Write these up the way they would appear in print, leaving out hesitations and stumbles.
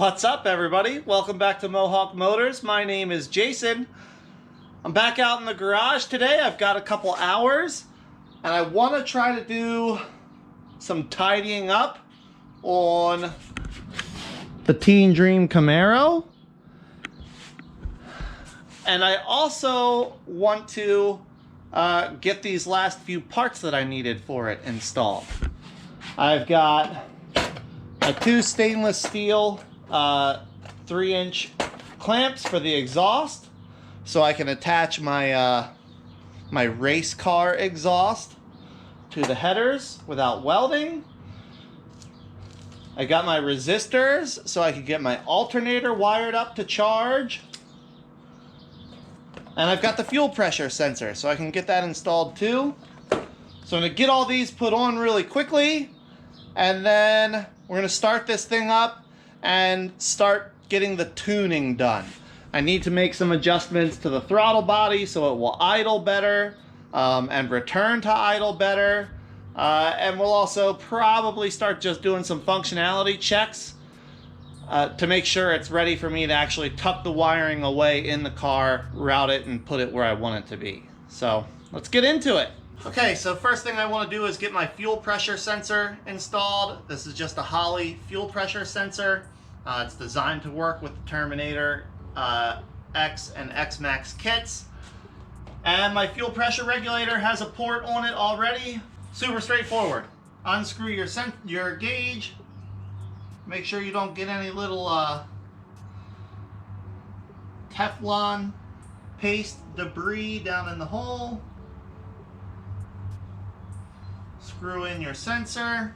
What's up, everybody? Welcome back to Mohawk Motors. My name is Jason. I'm back out in the garage today. I've got a couple hours and I want to try to do some tidying up on the Teen Dream Camaro. And I also want to get these last few parts that I needed for it installed. I've got my two stainless steel 3-inch clamps for the exhaust, so I can attach my my race car exhaust to the headers without welding. I got my resistors so I can get my alternator wired up to charge. And I've got the fuel pressure sensor so I can get that installed too. So I'm going to get all these put on really quickly, and then we're going to start this thing up and start getting the tuning done. I need to make some adjustments to the throttle body so it will idle better and return to idle better. And we'll also probably start just doing some functionality checks to make sure it's ready for me to actually tuck the wiring away in the car, route it, and put it where I want it to be. So let's get into it. Okay, so first thing I want to do is get my fuel pressure sensor installed. This is just a Holley fuel pressure sensor. It's designed to work with the Terminator X and X Max kits. And my fuel pressure regulator has a port on it already. Super straightforward. Unscrew your gauge. Make sure you don't get any little Teflon paste debris down in the hole. Screw in your sensor.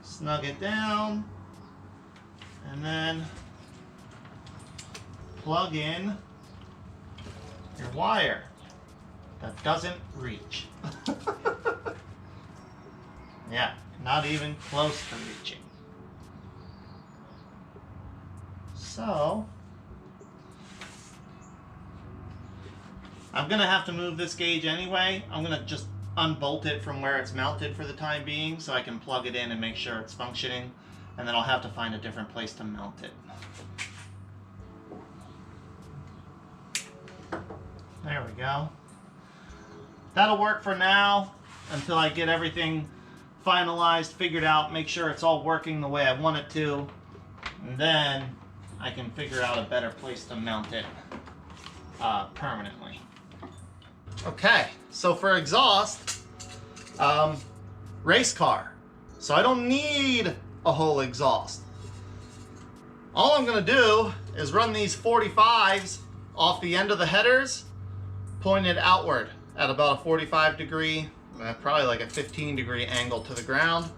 Snug it down. And then plug in your wire that doesn't reach. Yeah, not even close to reaching. So I'm gonna have to move this gauge anyway. I'm gonna just unbolt it from where it's mounted for the time being so I can plug it in and make sure it's functioning, and then I'll have to find a different place to mount it. There we go. That'll work for now until I get everything finalized, figured out, make sure it's all working the way I want it to, and then I can figure out a better place to mount it permanently. Okay, so for exhaust, race car. So I don't need a whole exhaust. All I'm gonna do is run these 45s off the end of the headers, pointed outward at about a 45 degree, probably like a 15 degree angle to the ground.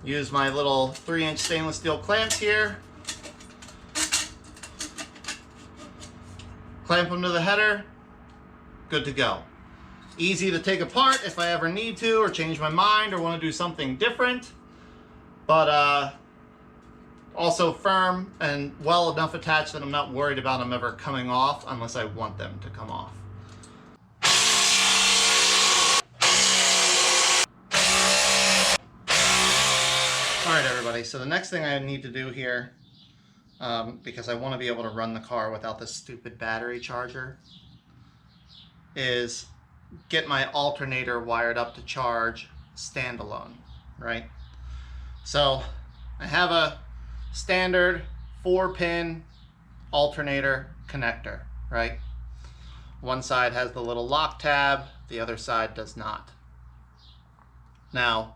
Use my little 3-inch stainless steel clamps here. Clamp them to the header, good to go. Easy to take apart if I ever need to or change my mind or want to do something different. But also firm and well enough attached that I'm not worried about them ever coming off unless I want them to come off. Alright everybody, so the next thing I need to do here, because I want to be able to run the car without this stupid battery charger, is get my alternator wired up to charge standalone, right? So I have a standard 4-pin alternator connector, right? One side has the little lock tab, the other side does not. Now,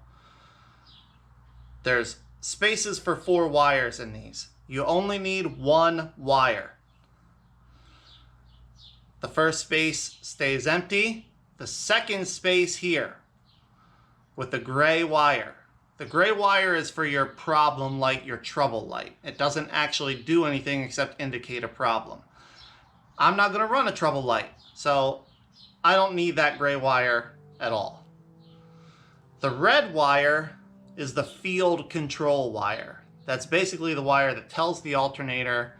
there's spaces for 4 wires in these. You only need 1 wire. The first space stays empty. The second space here with the gray wire. The gray wire is for your problem light, your trouble light. It doesn't actually do anything except indicate a problem. I'm not going to run a trouble light, so I don't need that gray wire at all. The red wire is the field control wire. That's basically the wire that tells the alternator,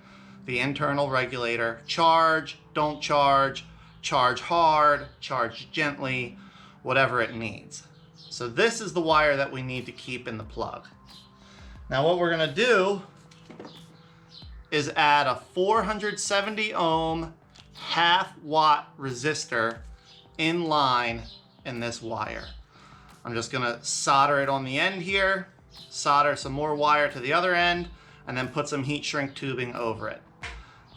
the internal regulator, charge, don't charge, charge hard, charge gently, whatever it needs. So this is the wire that we need to keep in the plug. Now what we're gonna do is add a 470 ohm half-watt resistor in line in this wire. I'm just gonna solder it on the end here, solder some more wire to the other end, and then put some heat shrink tubing over it.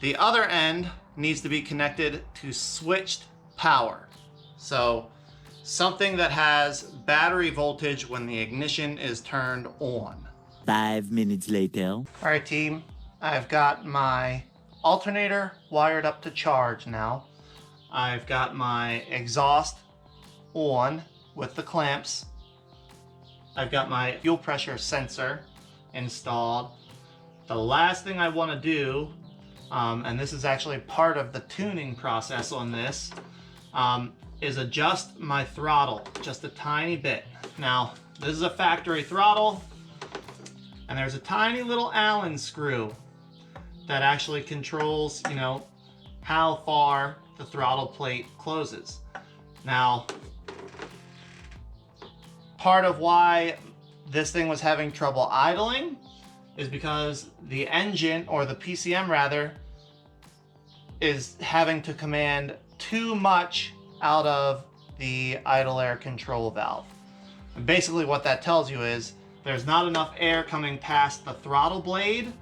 The other end needs to be connected to switched power. So something that has battery voltage when the ignition is turned on. 5 minutes later. All right, team, I've got my alternator wired up to charge now. I've got my exhaust on with the clamps. I've got my fuel pressure sensor installed. The last thing I want to do, and this is actually part of the tuning process on this, is adjust my throttle just a tiny bit. Now, this is a factory throttle, and there's a tiny little Allen screw that actually controls, you know, how far the throttle plate closes. Now, part of why this thing was having trouble idling is because the engine, or the PCM rather, is having to command too much out of the idle air control valve. And basically what that tells you is there's not enough air coming past the throttle blade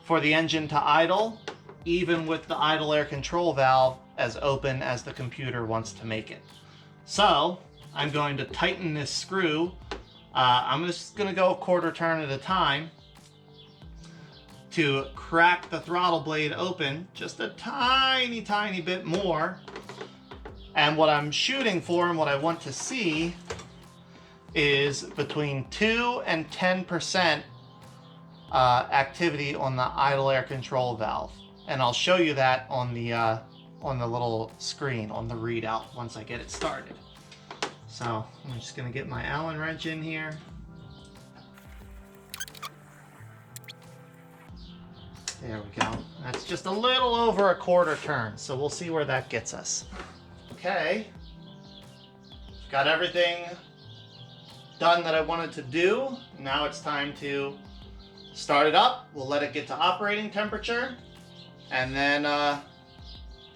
for the engine to idle, even with the idle air control valve as open as the computer wants to make it. So I'm going to tighten this screw. I'm just going to go a quarter turn at a time to crack the throttle blade open just a tiny bit more. And what I'm shooting for and what I want to see is between 2 and 10% activity on the idle air control valve. And I'll show you that on the little screen on the readout once I get it started. So I'm just gonna get my Allen wrench in here. There we go. That's just a little over a quarter turn, so we'll see where that gets us. Okay, got everything done that I wanted to do. Now it's time to start it up. We'll let it get to operating temperature, and then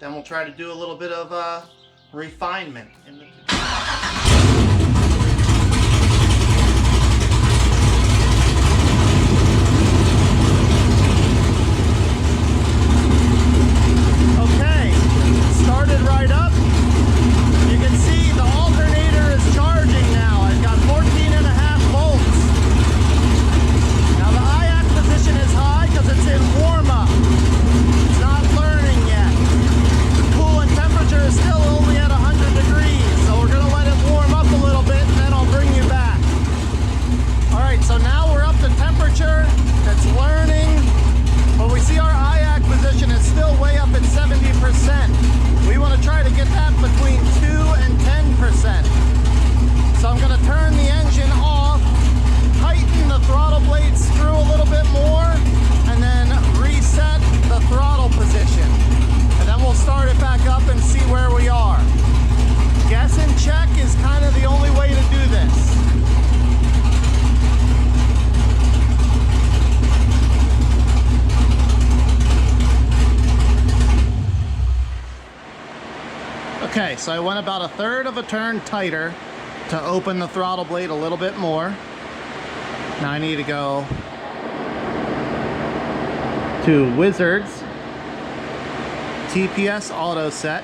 we'll try to do a little bit of refinement in the started right up. You can see the alternator is charging now. I've got 14.5 volts. Now the IAC position is high because it's in warm-up. It's not learning yet. The coolant temperature is still only at 100 degrees, so we're going to let it warm up a little bit and then I'll bring you back. Alright, so now we're up to temperature. It's learning, but we see our IAC position is still way up at 70%. We want to try to get that between 2 and 10%. So I'm going to turn the engine off, tighten the throttle blade screw a little bit more, and then reset the throttle position. And then we'll start it back up and see where we are. Guess and check is kind of the only way to do this. Okay, so I went about a third of a turn tighter to open the throttle blade a little bit more. Now I need to go to Wizards, TPS auto set.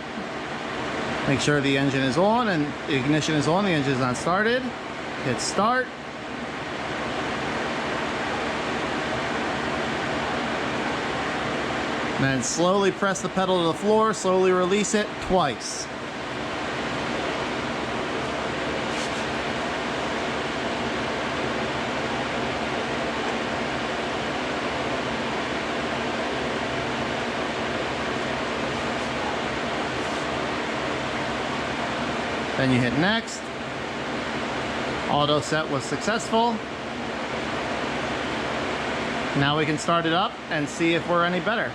Make sure the engine is on and the ignition is on, the engine is not started. Hit start. And then slowly press the pedal to the floor, slowly release it twice. Then you hit next. Auto set was successful. Now we can start it up and see if we're any better.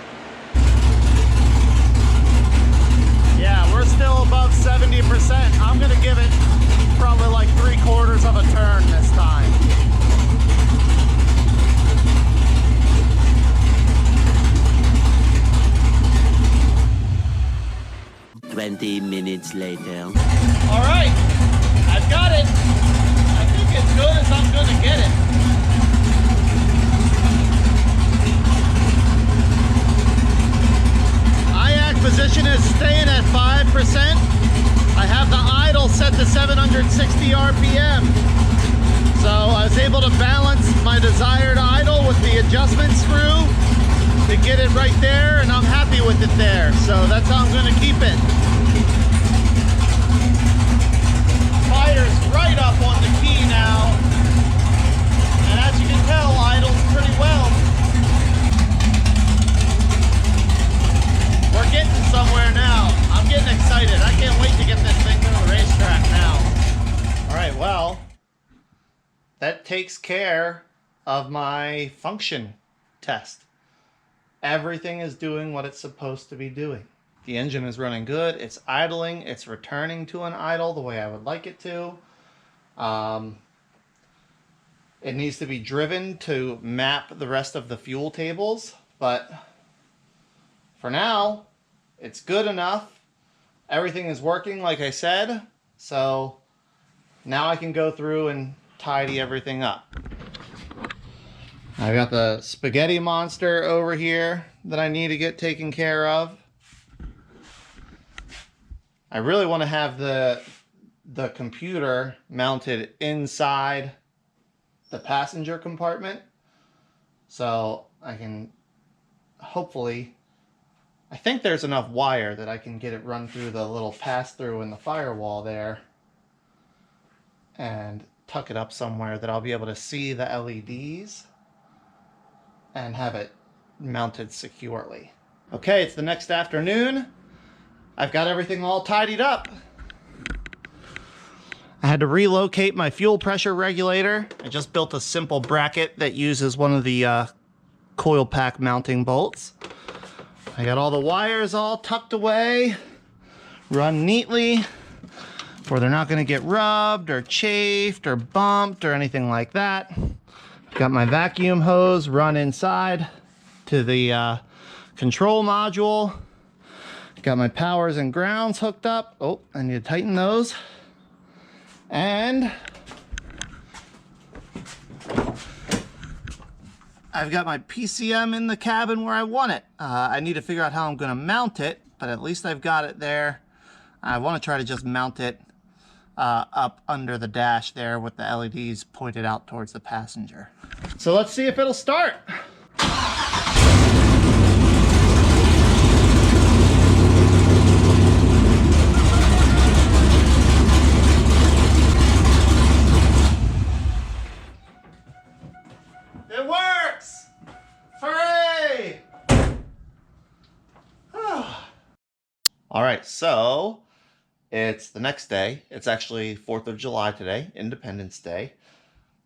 Yeah, we're still above 70%. I'm gonna give it probably like 3/4 of a turn this time. Twenty minutes later. All right, I've got it. I think as good as I'm gonna get it. IAC position is staying at 5%. I have the idle set to 760 RPM. So I was able to balance my desired idle with the adjustment screw to get it right there, and I'm happy with it there. So that's how I'm gonna keep it. Fire's right up on the key now. And as you can tell, idles pretty well. We're getting somewhere now. I'm getting excited. I can't wait to get this thing to the racetrack now. All right, well, that takes care of my function test. Everything is doing what it's supposed to be doing. The engine is running good. It's idling. It's returning to an idle the way I would like it to. It needs to be driven to map the rest of the fuel tables, but for now, it's good enough. Everything is working like I said, so now I can go through and tidy everything up. I got the spaghetti monster over here that I need to get taken care of. I really want to have the computer mounted inside the passenger compartment, so I can hopefully, I think there's enough wire that I can get it run through the little pass-through in the firewall there and tuck it up somewhere that I'll be able to see the LEDs and have it mounted securely. Okay, it's the next afternoon. I've got everything all tidied up. I had to relocate my fuel pressure regulator. I just built a simple bracket that uses one of the coil pack mounting bolts. I got all the wires all tucked away, run neatly, where they're not gonna get rubbed or chafed or bumped or anything like that. Got my vacuum hose run inside to the control module. Got my powers and grounds hooked up. Oh, I need to tighten those. And I've got my PCM in the cabin where I want it. I need to figure out how I'm gonna mount it, but at least I've got it there. I wanna try to just mount it up under the dash there with the LEDs pointed out towards the passenger. So let's see if it'll start. It works! Hooray! All right, so it's the next day. It's actually 4th of July today, Independence Day.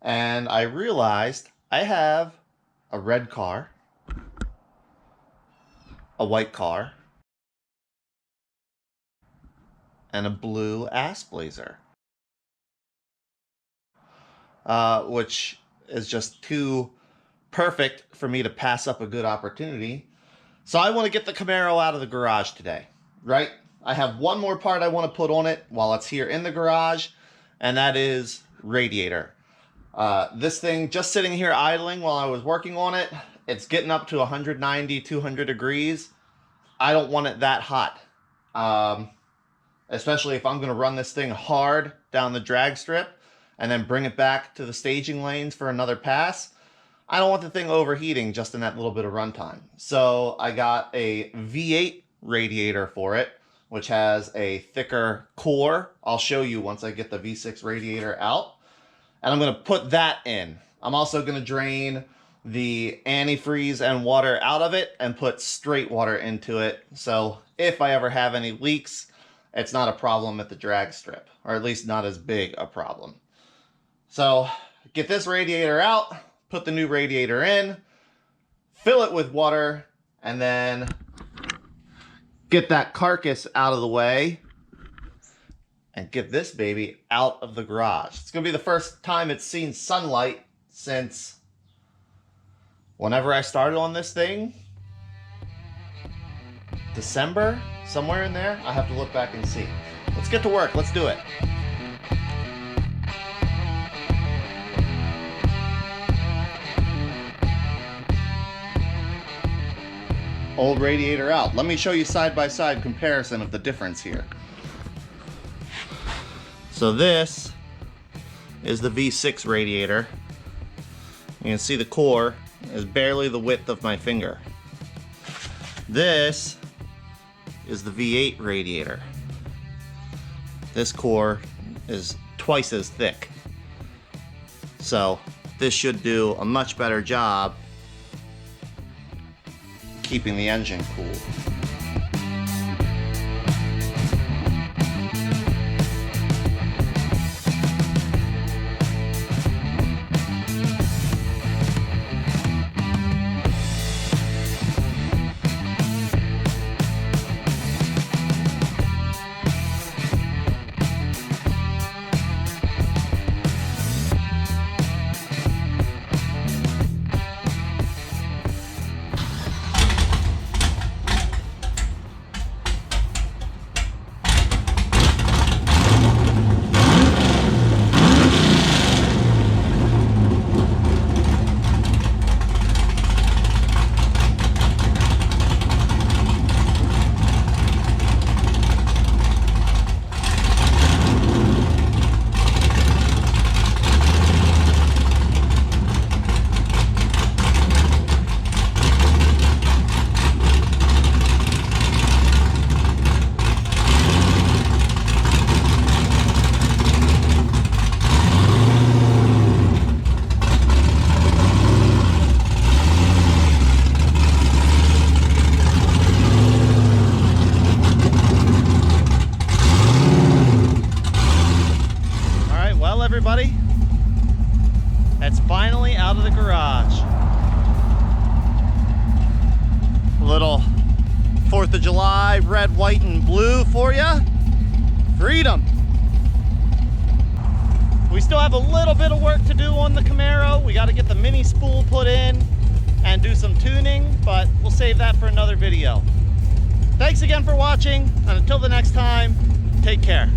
And I realized I have a red car, a white car, and a blue ass blazer. Which is just too perfect for me to pass up a good opportunity. So I want to get the Camaro out of the garage today, right? I have one more part I want to put on it while it's here in the garage, and that is radiator. This thing just sitting here idling while I was working on it, it's getting up to 190, 200 degrees. I don't want it that hot. Especially if I'm going to run this thing hard down the drag strip and then bring it back to the staging lanes for another pass. I don't want the thing overheating just in that little bit of runtime. So I got a V8 radiator for it, which has a thicker core. I'll show you once I get the V6 radiator out. And I'm going to put that in. I'm also going to drain the antifreeze and water out of it and put straight water into it. So if I ever have any leaks, it's not a problem at the drag strip, or at least not as big a problem. So get this radiator out, put the new radiator in, fill it with water, and then get that carcass out of the way and get this baby out of the garage. It's gonna be the first time it's seen sunlight since whenever I started on this thing, December, somewhere in there. I have to look back and see. Let's get to work, let's do it. Old radiator out. Let me show you side-by-side comparison of the difference here. So this is the V6 radiator. You can see the core is barely the width of my finger. This is the V8 radiator. This core is twice as thick. So this should do a much better job keeping the engine cool. Everybody, it's finally out of the garage. A little 4th of July red, white, and blue for you. Freedom. We still have a little bit of work to do on the Camaro. We got to get the mini spool put in and do some tuning, but we'll save that for another video. Thanks again for watching, and until the next time, take care.